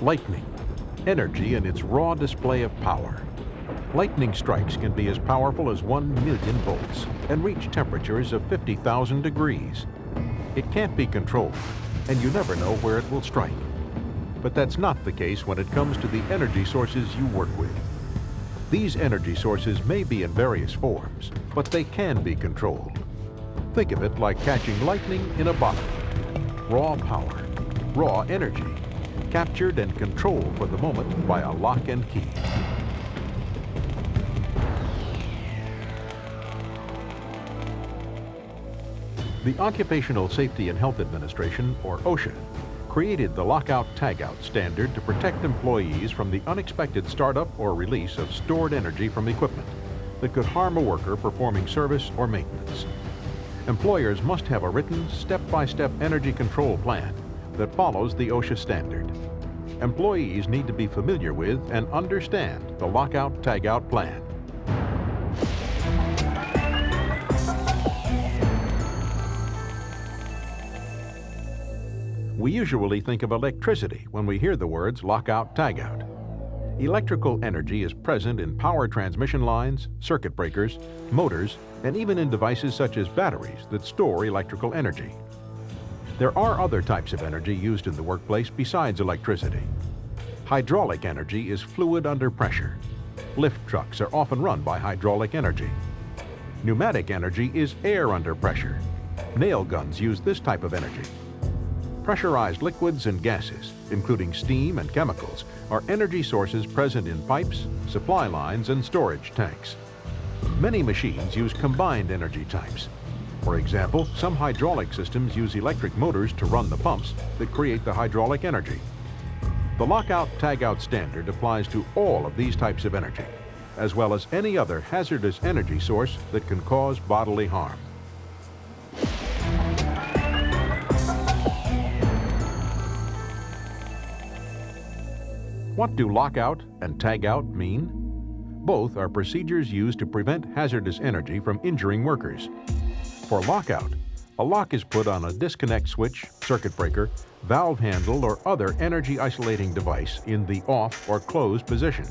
Lightning, energy in its raw display of power. Lightning strikes can be as powerful as 1,000,000 volts and reach temperatures of 50,000 degrees. It can't be controlled, and you never know where it will strike. But that's not the case when it comes to the energy sources you work with. These energy sources may be in various forms, but they can be controlled. Think of it like catching lightning in a bottle. Raw power, raw energy, captured and controlled for the moment by a lock and key. The Occupational Safety and Health Administration, or OSHA, created the Lockout Tagout standard to protect employees from the unexpected startup or release of stored energy from equipment that could harm a worker performing service or maintenance. Employers must have a written, step-by-step energy control plan that follows the OSHA standard. Employees need to be familiar with and understand the Lockout Tagout plan. We usually think of electricity when we hear the words lockout, tagout. Electrical energy is present in power transmission lines, circuit breakers, motors, and even in devices such as batteries that store electrical energy. There are other types of energy used in the workplace besides electricity. Hydraulic energy is fluid under pressure. Lift trucks are often run by hydraulic energy. Pneumatic energy is air under pressure. Nail guns use this type of energy. Pressurized liquids and gases, including steam and chemicals, are energy sources present in pipes, supply lines, and storage tanks. Many machines use combined energy types. For example, some hydraulic systems use electric motors to run the pumps that create the hydraulic energy. The Lockout Tagout standard applies to all of these types of energy, as well as any other hazardous energy source that can cause bodily harm. What do lockout and tagout mean? Both are procedures used to prevent hazardous energy from injuring workers. For lockout, a lock is put on a disconnect switch, circuit breaker, valve handle, or other energy isolating device in the off or closed position.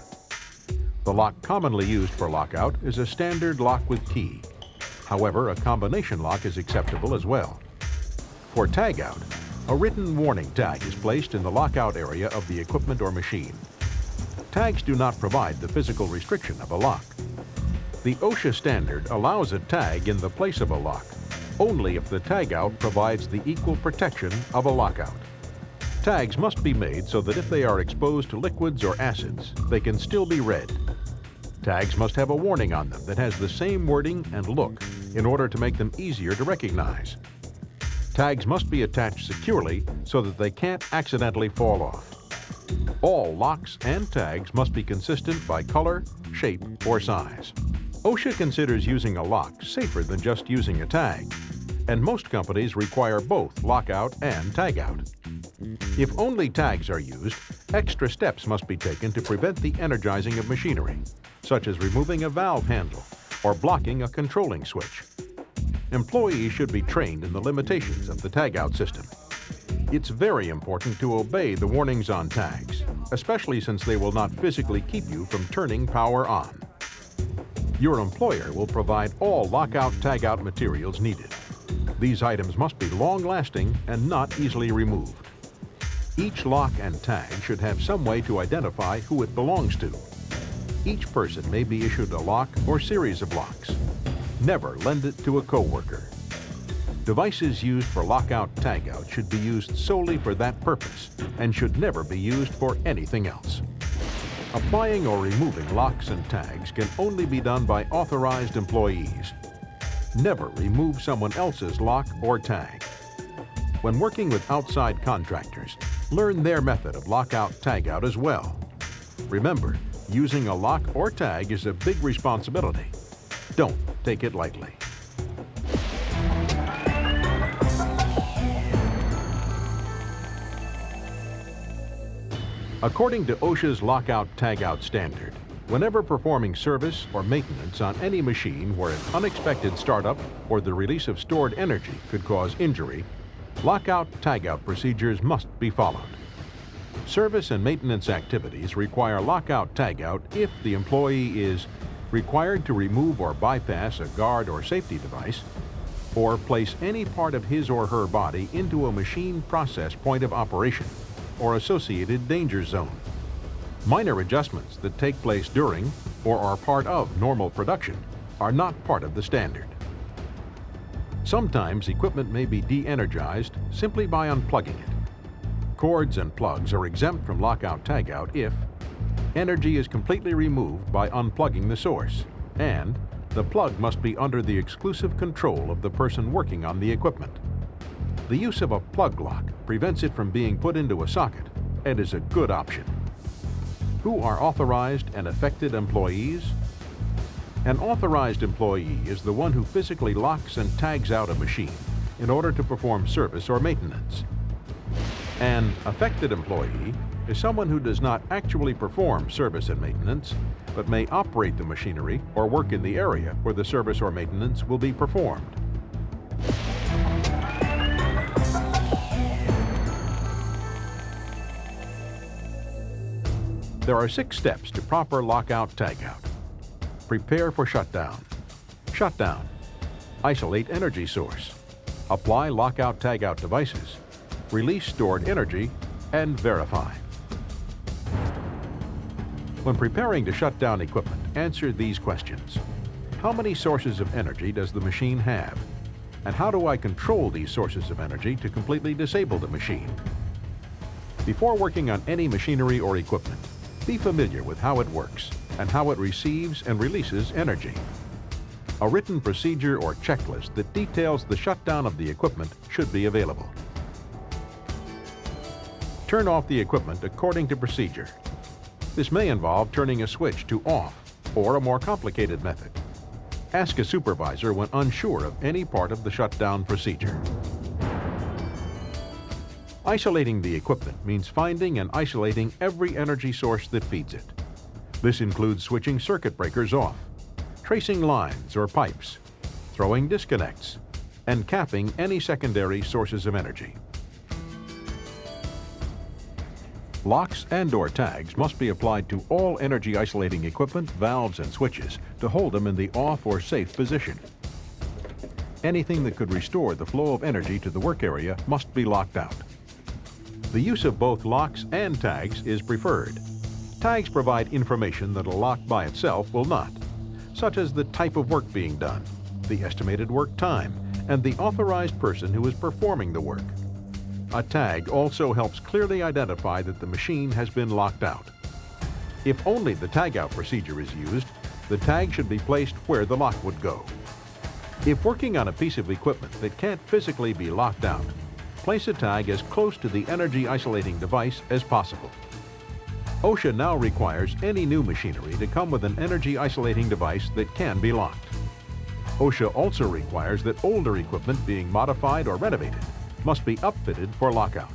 The lock commonly used for lockout is a standard lock with key. However, a combination lock is acceptable as well. For tagout, a written warning tag is placed in the lockout area of the equipment or machine. Tags do not provide the physical restriction of a lock. The OSHA standard allows a tag in the place of a lock only if the tagout provides the equal protection of a lockout. Tags must be made so that if they are exposed to liquids or acids, they can still be read. Tags must have a warning on them that has the same wording and look in order to make them easier to recognize. Tags must be attached securely so that they can't accidentally fall off. All locks and tags must be consistent by color, shape, or size. OSHA considers using a lock safer than just using a tag, and most companies require both lockout and tagout. If only tags are used, extra steps must be taken to prevent the energizing of machinery, such as removing a valve handle or blocking a controlling switch. Employees should be trained in the limitations of the tagout system. It's very important to obey the warnings on tags, especially since they will not physically keep you from turning power on. Your employer will provide all lockout-tagout materials needed. These items must be long-lasting and not easily removed. Each lock and tag should have some way to identify who it belongs to. Each person may be issued a lock or series of locks. Never lend it to a coworker. Devices used for lockout-tagout should be used solely for that purpose and should never be used for anything else. Applying or removing locks and tags can only be done by authorized employees. Never remove someone else's lock or tag. When working with outside contractors, learn their method of lockout-tagout as well. Remember, using a lock or tag is a big responsibility. Don't take it lightly. According to OSHA's Lockout-Tagout standard, whenever performing service or maintenance on any machine where an unexpected startup or the release of stored energy could cause injury, Lockout-Tagout procedures must be followed. Service and maintenance activities require lockout-tagout if the employee is required to remove or bypass a guard or safety device, or place any part of his or her body into a machine process point of operation or associated danger zone. Minor adjustments that take place during or are part of normal production are not part of the standard. Sometimes equipment may be de-energized simply by unplugging it. Cords and plugs are exempt from lockout-tagout if energy is completely removed by unplugging the source, and the plug must be under the exclusive control of the person working on the equipment. The use of a plug lock prevents it from being put into a socket and is a good option. Who are authorized and affected employees? An authorized employee is the one who physically locks and tags out a machine in order to perform service or maintenance. An affected employee is someone who does not actually perform service and maintenance, but may operate the machinery or work in the area where the service or maintenance will be performed. There are 6 steps to proper lockout-tagout. Prepare for shutdown. Shutdown. Isolate energy source. Apply lockout-tagout devices. Release stored energy, and verify. When preparing to shut down equipment, answer these questions. How many sources of energy does the machine have? And how do I control these sources of energy to completely disable the machine? Before working on any machinery or equipment, be familiar with how it works and how it receives and releases energy. A written procedure or checklist that details the shutdown of the equipment should be available. Turn off the equipment according to procedure. This may involve turning a switch to off or a more complicated method. Ask a supervisor when unsure of any part of the shutdown procedure. Isolating the equipment means finding and isolating every energy source that feeds it. This includes switching circuit breakers off, tracing lines or pipes, throwing disconnects, and capping any secondary sources of energy. Locks and/or tags must be applied to all energy isolating equipment, valves, and switches to hold them in the off or safe position. Anything that could restore the flow of energy to the work area must be locked out. The use of both locks and tags is preferred. Tags provide information that a lock by itself will not, such as the type of work being done, the estimated work time, and the authorized person who is performing the work. A tag also helps clearly identify that the machine has been locked out. If only the tagout procedure is used, the tag should be placed where the lock would go. If working on a piece of equipment that can't physically be locked out, place a tag as close to the energy isolating device as possible. OSHA now requires any new machinery to come with an energy isolating device that can be locked. OSHA also requires that older equipment being modified or renovated must be upfitted for lockout.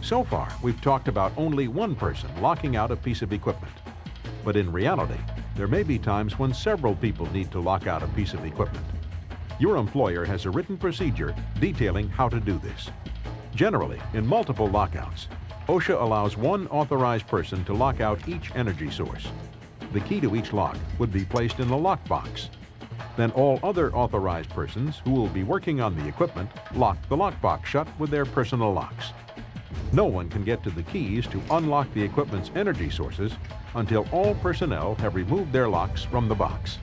So far, we've talked about only one person locking out a piece of equipment. But in reality, there may be times when several people need to lock out a piece of equipment. Your employer has a written procedure detailing how to do this. Generally, in multiple lockouts, OSHA allows one authorized person to lock out each energy source. The key to each lock would be placed in the lockbox. Then all other authorized persons who will be working on the equipment lock the lockbox shut with their personal locks. No one can get to the keys to unlock the equipment's energy sources until all personnel have removed their locks from the box.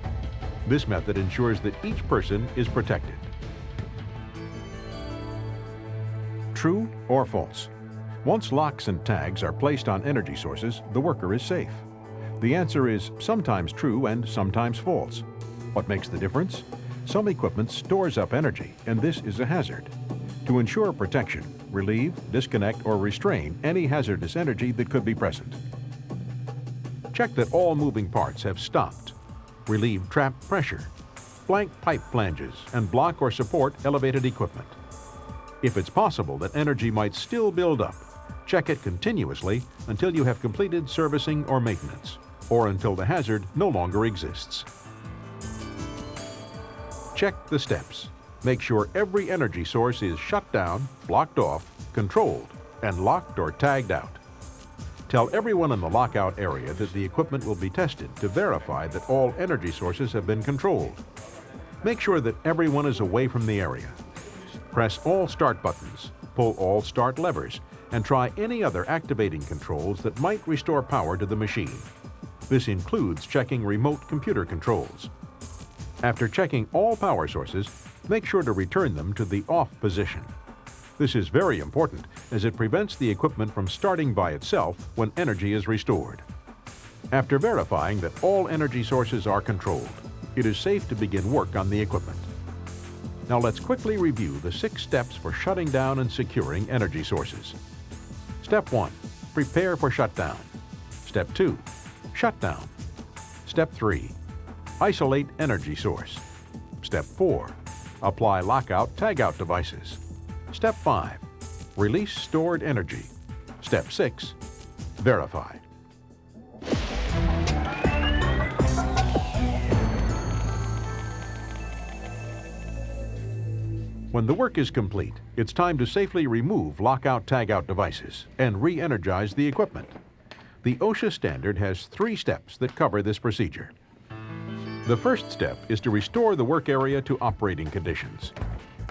This method ensures that each person is protected. True or false? Once locks and tags are placed on energy sources, the worker is safe. The answer is sometimes true and sometimes false. What makes the difference? Some equipment stores up energy, and this is a hazard. To ensure protection, relieve, disconnect, or restrain any hazardous energy that could be present. Check that all moving parts have stopped. Relieve trapped pressure. Blank pipe flanges and block or support elevated equipment. If it's possible that energy might still build up, check it continuously until you have completed servicing or maintenance, or until the hazard no longer exists. Check the steps. Make sure every energy source is shut down, blocked off, controlled, and locked or tagged out. Tell everyone in the lockout area that the equipment will be tested to verify that all energy sources have been controlled. Make sure that everyone is away from the area. Press all start buttons, pull all start levers, and try any other activating controls that might restore power to the machine. This includes checking remote computer controls. After checking all power sources, make sure to return them to the off position. This is very important as it prevents the equipment from starting by itself when energy is restored. After verifying that all energy sources are controlled, it is safe to begin work on the equipment. Now let's quickly review the 6 steps for shutting down and securing energy sources. Step 1. Prepare for shutdown. Step 2. Shutdown. Step 3. Isolate energy source. Step 4. Apply lockout tagout devices. Step 5. Release stored energy. Step 6. Verify. When the work is complete, it's time to safely remove lockout tagout devices and re-energize the equipment. The OSHA standard has 3 steps that cover this procedure. The first step is to restore the work area to operating conditions.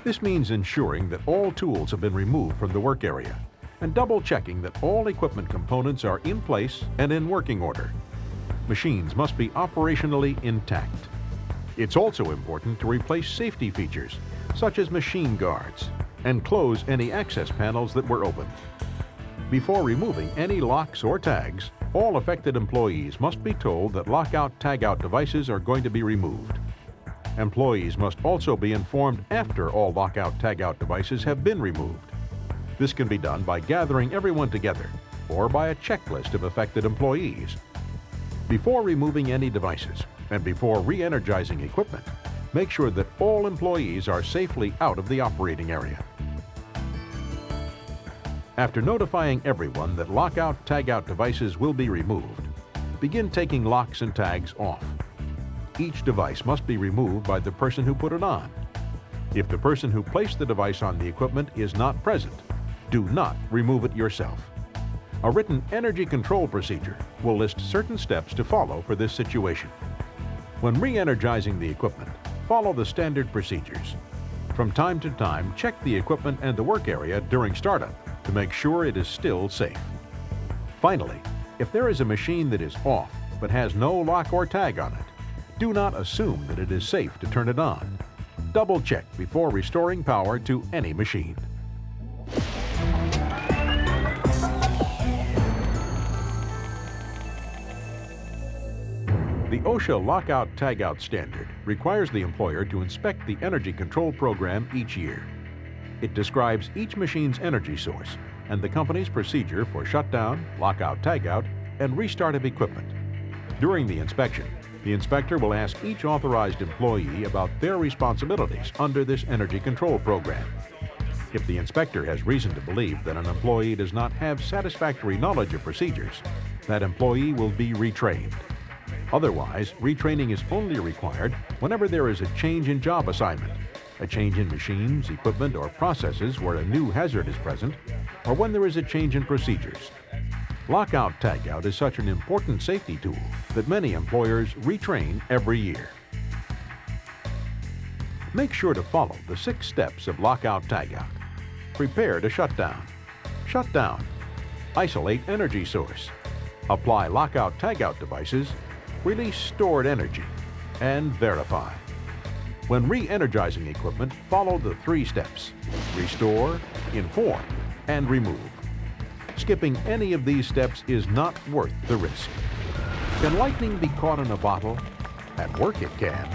This means ensuring that all tools have been removed from the work area and double-checking that all equipment components are in place and in working order. Machines must be operationally intact. It's also important to replace safety features, such as machine guards, and close any access panels that were open. Before removing any locks or tags, all affected employees must be told that lockout tagout devices are going to be removed. Employees must also be informed after all lockout tagout devices have been removed. This can be done by gathering everyone together or by a checklist of affected employees. Before removing any devices and before re-energizing equipment, make sure that all employees are safely out of the operating area. After notifying everyone that lockout tagout devices will be removed, begin taking locks and tags off. Each device must be removed by the person who put it on. If the person who placed the device on the equipment is not present, do not remove it yourself. A written energy control procedure will list certain steps to follow for this situation. When re-energizing the equipment, follow the standard procedures. From time to time, check the equipment and the work area during startup to make sure it is still safe. Finally, if there is a machine that is off but has no lock or tag on it, do not assume that it is safe to turn it on. Double check before restoring power to any machine. The OSHA Lockout Tagout standard requires the employer to inspect the energy control program each year. It describes each machine's energy source and the company's procedure for shutdown, lockout tagout, and restart of equipment. During the inspection, the inspector will ask each authorized employee about their responsibilities under this energy control program. If the inspector has reason to believe that an employee does not have satisfactory knowledge of procedures, that employee will be retrained. Otherwise, retraining is only required whenever there is a change in job assignment, a change in machines, equipment, or processes where a new hazard is present, or when there is a change in procedures. Lockout tagout is such an important safety tool that many employers retrain every year. Make sure to follow the 6 steps of lockout tagout. Prepare to shut down. Shut down. Isolate energy source. Apply lockout tagout devices. Release stored energy, and verify. When re-energizing equipment, follow the 3 steps: restore, inform, and remove. Skipping any of these steps is not worth the risk. Can lightning be caught in a bottle? At work it can.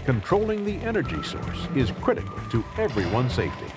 Controlling the energy source is critical to everyone's safety.